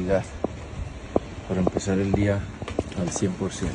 mentalidad para empezar el día al 100%.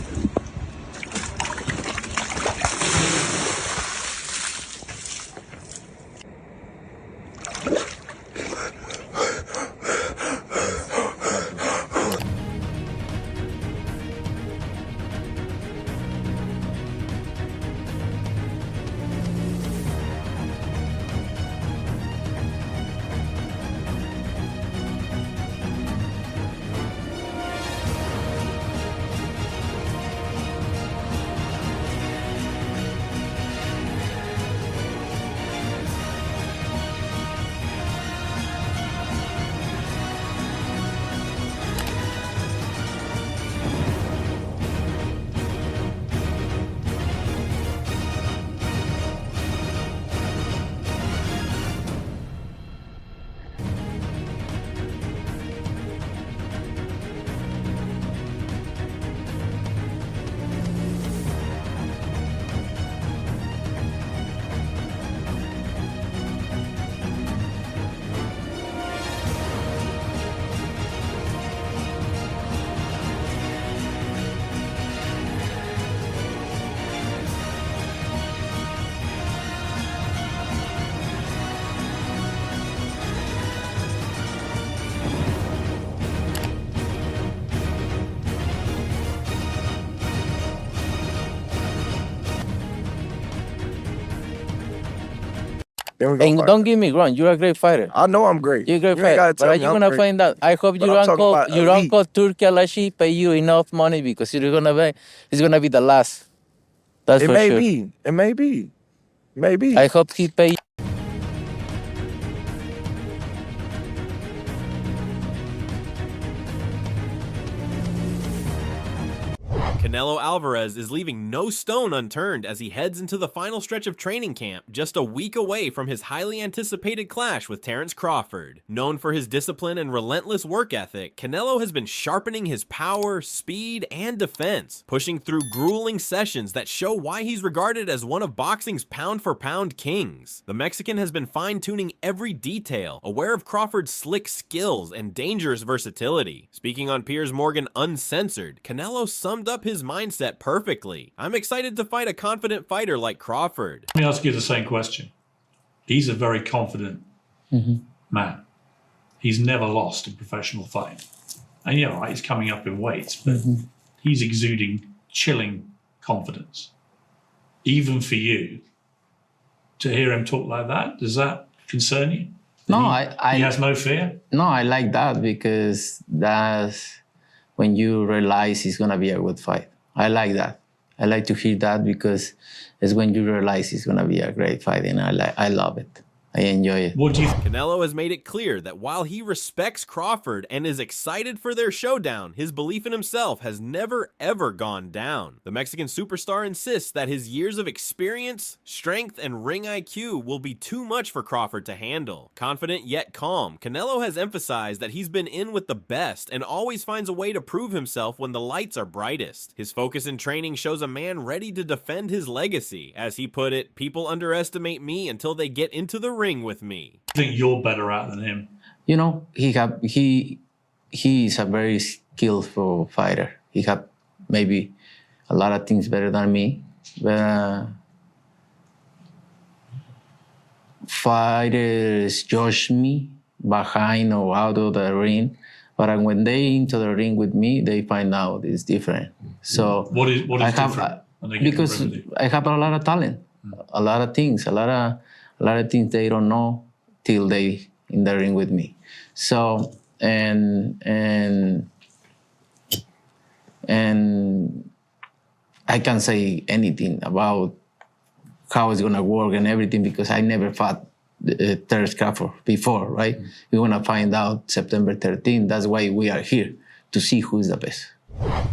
And don't get me wrong, you're a great fighter. I know I'm great. You're a great You ain't fighter. gotta But tell are me you I'm gonna great. find out? I hope But I'm talking about your elite. uncle Turki Alashi pay you enough money because it's gonna be the last. That's It for may sure. be. It may be. Maybe. I hope he pay. Canelo Alvarez is leaving no stone unturned as he heads into the final stretch of training camp, just a week away from his highly anticipated clash with Terence Crawford. Known for his discipline and relentless work ethic, Canelo has been sharpening his power, speed, and defense, pushing through grueling sessions that show why he's regarded as one of boxing's pound-for-pound kings. The Mexican has been fine-tuning every detail, aware of Crawford's slick skills and dangerous versatility. Speaking on Piers Morgan Uncensored, Canelo summed up his mindset perfectly. I'm excited to fight a confident fighter like Crawford. Let me ask you the same question. He's a very confident man. He's never lost a professional fight. And yeah, right, he's coming up in weights, but he's exuding chilling confidence. Even for you, to hear him talk like that, does that concern you? No, He has no fear? No, I like that because that's when you realize it's gonna be a good fight. I like that. I like to hear that because it's when you realize it's gonna be a great fight, and I love it. I enjoy it. What do you Canelo has made it clear that while he respects Crawford and is excited for their showdown, his belief in himself has never ever gone down. The Mexican superstar insists that his years of experience, strength, and ring IQ will be too much for Crawford to handle. Confident yet calm, Canelo has emphasized that he's been in with the best and always finds a way to prove himself when the lights are brightest. His focus in training shows a man ready to defend his legacy. As he put it, people underestimate me until they get into the ring with me. think you're better at than him? You know, he is a very skillful fighter. He have maybe a lot of things better than me, but fighters judge me behind or out of the ring. But when they into the ring with me, they find out it's different. So What is I have, different when they get in the because ring with you? I have a lot of talent, a lot of things, a lot of things they don't know till they in the ring with me. So and I can't say anything about how it's gonna work and everything because I never fought Terence Crawford before, right? We're gonna find out September 13th. That's why we are here, to see who is the best.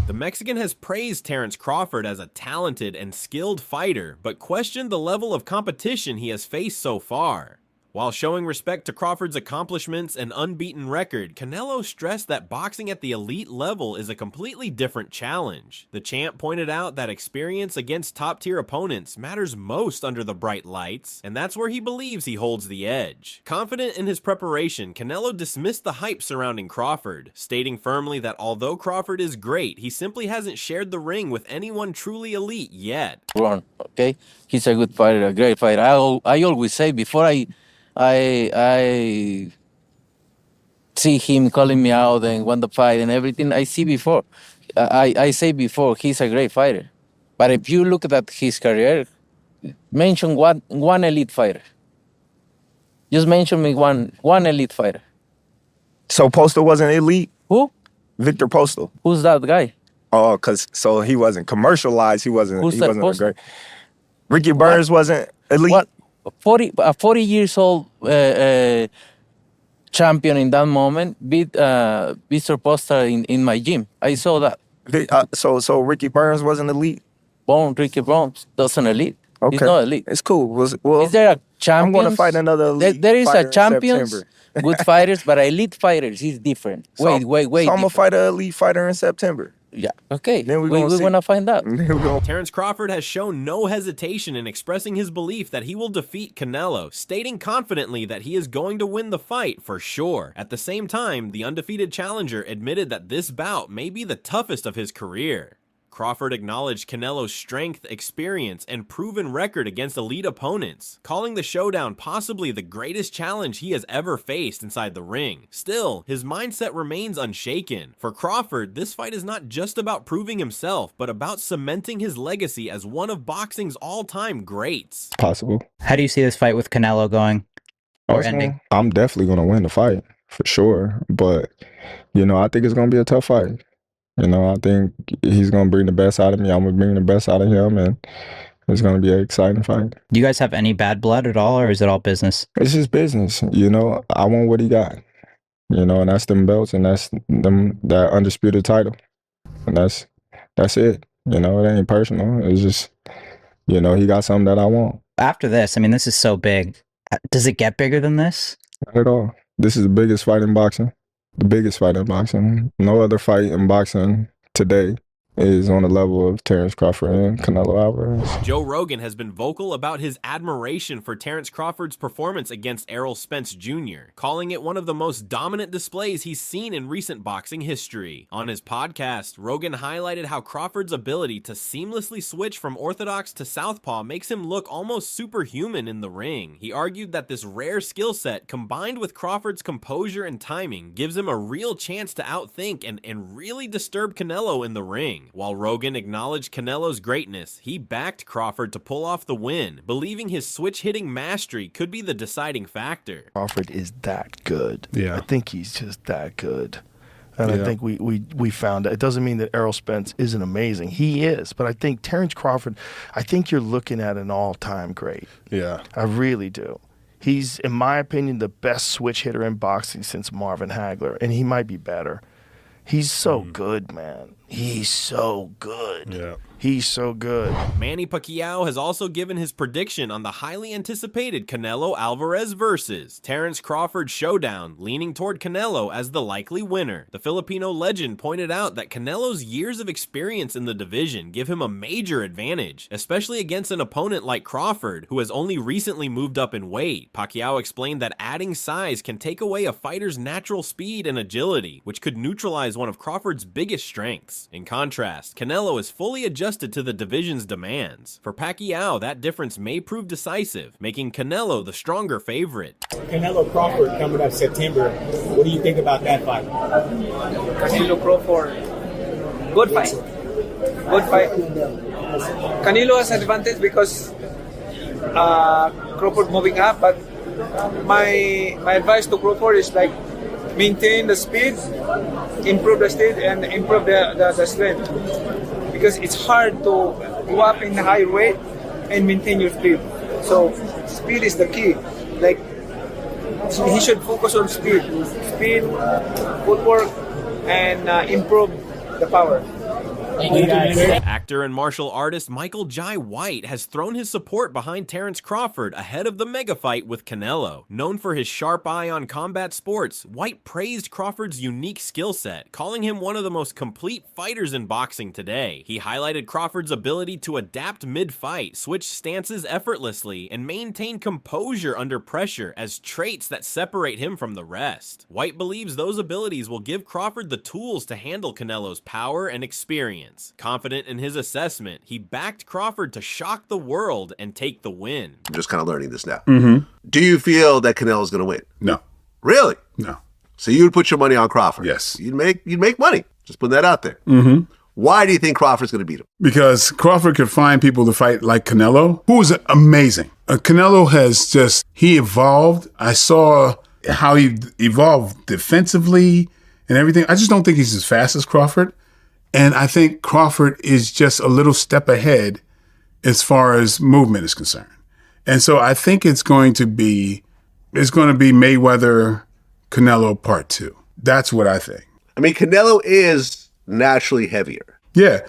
The Mexican has praised Terence Crawford as a talented and skilled fighter, but questioned the level of competition he has faced so far. While showing respect to Crawford's accomplishments and unbeaten record, Canelo stressed that boxing at the elite level is a completely different challenge. The champ pointed out that experience against top-tier opponents matters most under the bright lights, and that's where he believes he holds the edge. Confident in his preparation, Canelo dismissed the hype surrounding Crawford, stating firmly that although Crawford is great, he simply hasn't shared the ring with anyone truly elite yet. Wrong, okay? He's a good fighter, a great fighter. I always say before I see him calling me out and won the fight and everything, I see before. I say before, he's a great fighter. But if you look at his career, mention one elite fighter. Just mention me one elite fighter. So Postal wasn't elite? Who? Victor Postal. Who's that guy? Oh, so he wasn't commercialized. He wasn't a great. Ricky Burns wasn't elite? What? 40 years old champion in that moment beat Mr. Poster in my gym. I saw that. So Ricky Burns wasn't elite? Ricky Burns doesn't elite. Okay. He's not elite. It's cool. Well, Is there a champion? I'm going to fight another elite There is fighter a champions, in September. good fighters, but elite fighters is different. So Wait. I'm going to fight an elite fighter in September. Yeah. Okay. Then we're going to find out. Terence Crawford has shown no hesitation in expressing his belief that he will defeat Canelo, stating confidently that he is going to win the fight for sure. At the same time, the undefeated challenger admitted that this bout may be the toughest of his career. Crawford acknowledged Canelo's strength, experience, and proven record against elite opponents, calling the showdown possibly the greatest challenge he has ever faced inside the ring. Still, his mindset remains unshaken. For Crawford, this fight is not just about proving himself, but about cementing his legacy as one of boxing's all-time greats. Possible. How do you see this fight with Canelo going or ending? I'm definitely going to win the fight, for sure. But, I think it's going to be a tough fight. I think he's going to bring the best out of me. I'm going to bring the best out of him, and it's going to be an exciting fight. Do you guys have any bad blood at all, or is it all business? It's just business. I want what he got, and that's them belts, and that's that undisputed title. And that's it. It ain't personal. It's just, he got something that I want. After this, this is so big. Does it get bigger than this? Not at all. This is the biggest fight in boxing. The biggest fight in boxing. No other fight in boxing today is on the level of Terence Crawford and Canelo Alvarez. Joe Rogan has been vocal about his admiration for Terence Crawford's performance against Errol Spence Jr., calling it one of the most dominant displays he's seen in recent boxing history. On his podcast, Rogan highlighted how Crawford's ability to seamlessly switch from orthodox to southpaw makes him look almost superhuman in the ring. He argued that this rare skill set, combined with Crawford's composure and timing, gives him a real chance to outthink and really disturb Canelo in the ring. While Rogan acknowledged Canelo's greatness, he backed Crawford to pull off the win, believing his switch-hitting mastery could be the deciding factor. Crawford is that good. Yeah. I think he's just that good. And I think we found that. It doesn't mean that Errol Spence isn't amazing. He is. But I think Terence Crawford, I think you're looking at an all-time great. Yeah. I really do. He's, in my opinion, the best switch hitter in boxing since Marvin Hagler, and he might be better. He's so good, man. He's so good. Yeah. He's so good. Manny Pacquiao has also given his prediction on the highly anticipated Canelo Alvarez versus Terence Crawford showdown, leaning toward Canelo as the likely winner. The Filipino legend pointed out that Canelo's years of experience in the division give him a major advantage, especially against an opponent like Crawford, who has only recently moved up in weight. Pacquiao explained that adding size can take away a fighter's natural speed and agility, which could neutralize one of Crawford's biggest strengths. In contrast, Canelo is fully adjusted to the division's demands. For Pacquiao, that difference may prove decisive, making Canelo the stronger favorite. Canelo Crawford coming up September. What do you think about that fight? Canelo Crawford, good fight. Good fight. Canelo has advantage because Crawford moving up, but my advice to Crawford is like maintain the speed, improve the speed, and improve the strength. Because it's hard to go up in the high weight and maintain your speed. So speed is the key. Like he should focus on speed, footwork, and improve the power. Actor and martial artist Michael Jai White has thrown his support behind Terence Crawford ahead of the mega fight with Canelo. Known for his sharp eye on combat sports, White praised Crawford's unique skill set, calling him one of the most complete fighters in boxing today. He highlighted Crawford's ability to adapt mid-fight, switch stances effortlessly, and maintain composure under pressure as traits that separate him from the rest. White believes those abilities will give Crawford the tools to handle Canelo's power and experience. Confident in his assessment, he backed Crawford to shock the world and take the win. I'm just kind of learning this now. Mm-hmm. Do you feel that Canelo's going to win? No. Really? No. So you would put your money on Crawford? Yes. You'd make money. Just put that out there. Mm-hmm. Why do you think Crawford's going to beat him? Because Crawford could find people to fight like Canelo, who is amazing. Canelo has he evolved. I saw how he evolved defensively and everything. I just don't think he's as fast as Crawford. And I think Crawford is just a little step ahead as far as movement is concerned. And so I think it's going to be Mayweather Canelo Part 2. That's what I think. I mean, Canelo is naturally heavier. Yeah.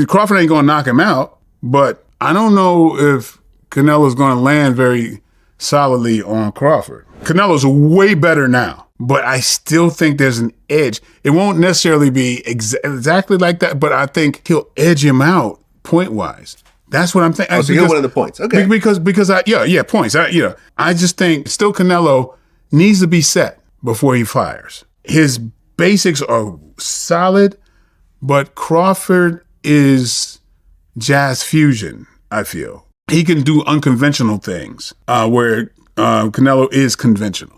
Crawford ain't going to knock him out, but I don't know if Canelo's going to land very solidly on Crawford. Canelo's way better now, but I still think there's an edge. It won't necessarily be exactly like that, but I think he'll edge him out point-wise. That's what I'm thinking. Oh, so he'll win in the points. Okay. Because points. I just think still Canelo needs to be set before he fires. His basics are solid, but Crawford is jazz fusion, I feel. He can do unconventional things where Canelo is conventional.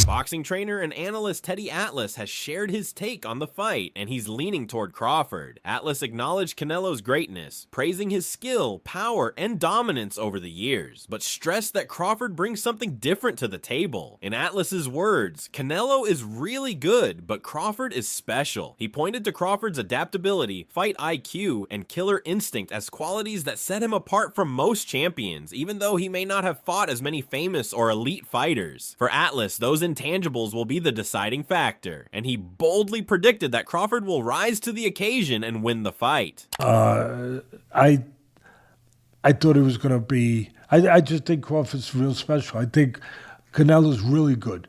Boxing trainer and analyst Teddy Atlas has shared his take on the fight, and he's leaning toward Crawford. Atlas acknowledged Canelo's greatness, praising his skill, power, and dominance over the years, but stressed that Crawford brings something different to the table. In Atlas's words, Canelo is really good, but Crawford is special. He pointed to Crawford's adaptability, fight IQ, and killer instinct as qualities that set him apart from most champions, even though he may not have fought as many famous or elite fighters. For Atlas, those intangibles will be the deciding factor, and he boldly predicted that Crawford will rise to the occasion and win the fight. I thought it was going to be... I just think Crawford's real special. I think Canelo's really good,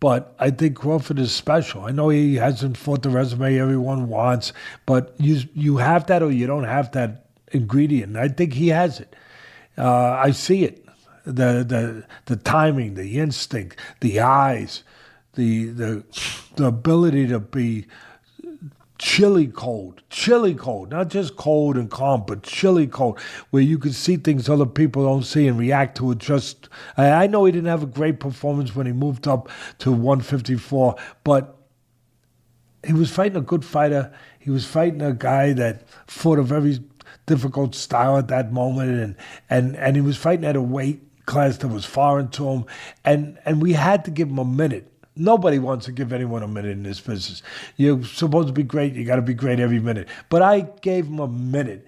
but I think Crawford is special. I know he hasn't fought the resume everyone wants, but you have that or you don't have that ingredient. I think he has it. I see it. The timing, the instinct, the eyes, the ability to be chilly cold, not just cold and calm, but chilly cold, where you can see things other people don't see and react to it. I know he didn't have a great performance when he moved up to 154, but he was fighting a good fighter. He was fighting a guy that fought a very difficult style at that moment, and he was fighting at a weight class that was foreign to him, and we had to give him a minute. Nobody wants to give anyone a minute in this business. You're supposed to be great, you got to be great every minute. But I gave him a minute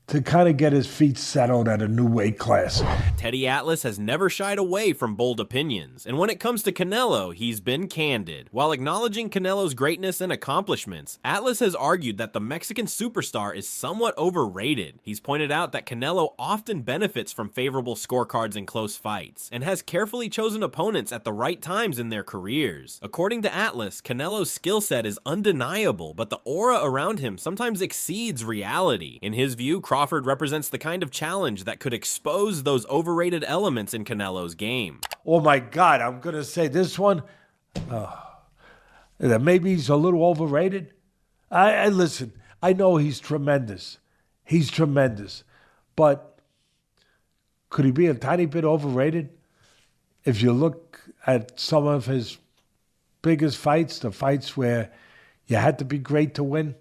to kind of get his feet settled at a new weight class. Teddy Atlas has never shied away from bold opinions, and when it comes to Canelo, he's been candid. While acknowledging Canelo's greatness and accomplishments, Atlas has argued that the Mexican superstar is somewhat overrated. He's pointed out that Canelo often benefits from favorable scorecards in close fights, and has carefully chosen opponents at the right times in their careers. According to Atlas, Canelo's skill set is undeniable, but the aura around him sometimes exceeds reality. In his view, Crawford represents the kind of challenge that could expose those overrated elements in Canelo's game. Oh my God, I'm going to say this one, that maybe he's a little overrated. I listen, I know he's tremendous. But could he be a tiny bit overrated? If you look at some of his biggest fights, the fights where you had to be great to win,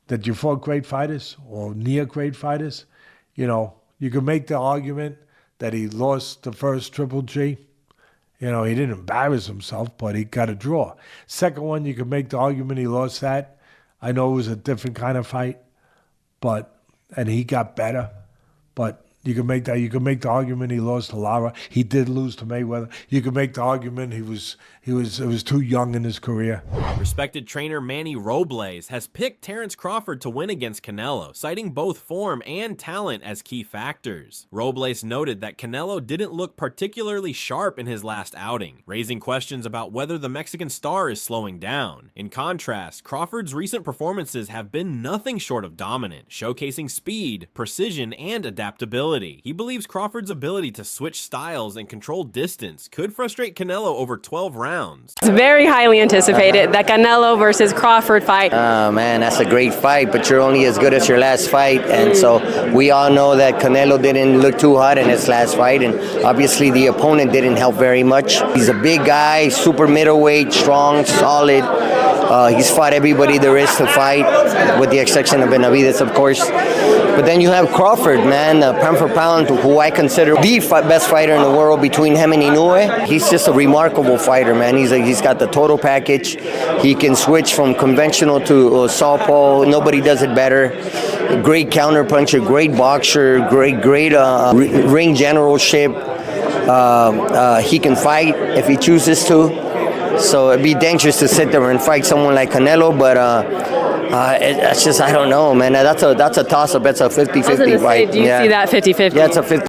that you fought great fighters or near great fighters, you can make the argument that he lost the first Triple G. He didn't embarrass himself, but he got a draw. Second one, you can make the argument he lost that. I know it was a different kind of fight, and he got better. But You can make that. You can make the argument he lost to Lara. He did lose to Mayweather. You can make the argument he was too young in his career. Respected trainer Manny Robles has picked Terence Crawford to win against Canelo, citing both form and talent as key factors. Robles noted that Canelo didn't look particularly sharp in his last outing, raising questions about whether the Mexican star is slowing down. In contrast, Crawford's recent performances have been nothing short of dominant, showcasing speed, precision, and adaptability. He believes Crawford's ability to switch styles and control distance could frustrate Canelo over 12 rounds. It's very highly anticipated, that Canelo versus Crawford fight. Oh man, that's a great fight, but you're only as good as your last fight. And so we all know that Canelo didn't look too hot in his last fight, and obviously the opponent didn't help very much. He's a big guy, super middleweight, strong, solid. He's fought everybody there is to fight, with the exception of Benavidez, of course. But then you have Crawford, man, pound for pound, who I consider the best fighter in the world between him and Inoue. He's just a remarkable fighter, man. He's got the total package. He can switch from conventional to southpaw. Nobody does it better. Great counterpuncher, great boxer, great ring generalship. He can fight if he chooses to. So it'd be dangerous to sit there and fight someone like Canelo, but it's just, I don't know, man. That's a toss-up. It's a 50-50 fight. Do you see that 50-50? Yeah, it's a 50.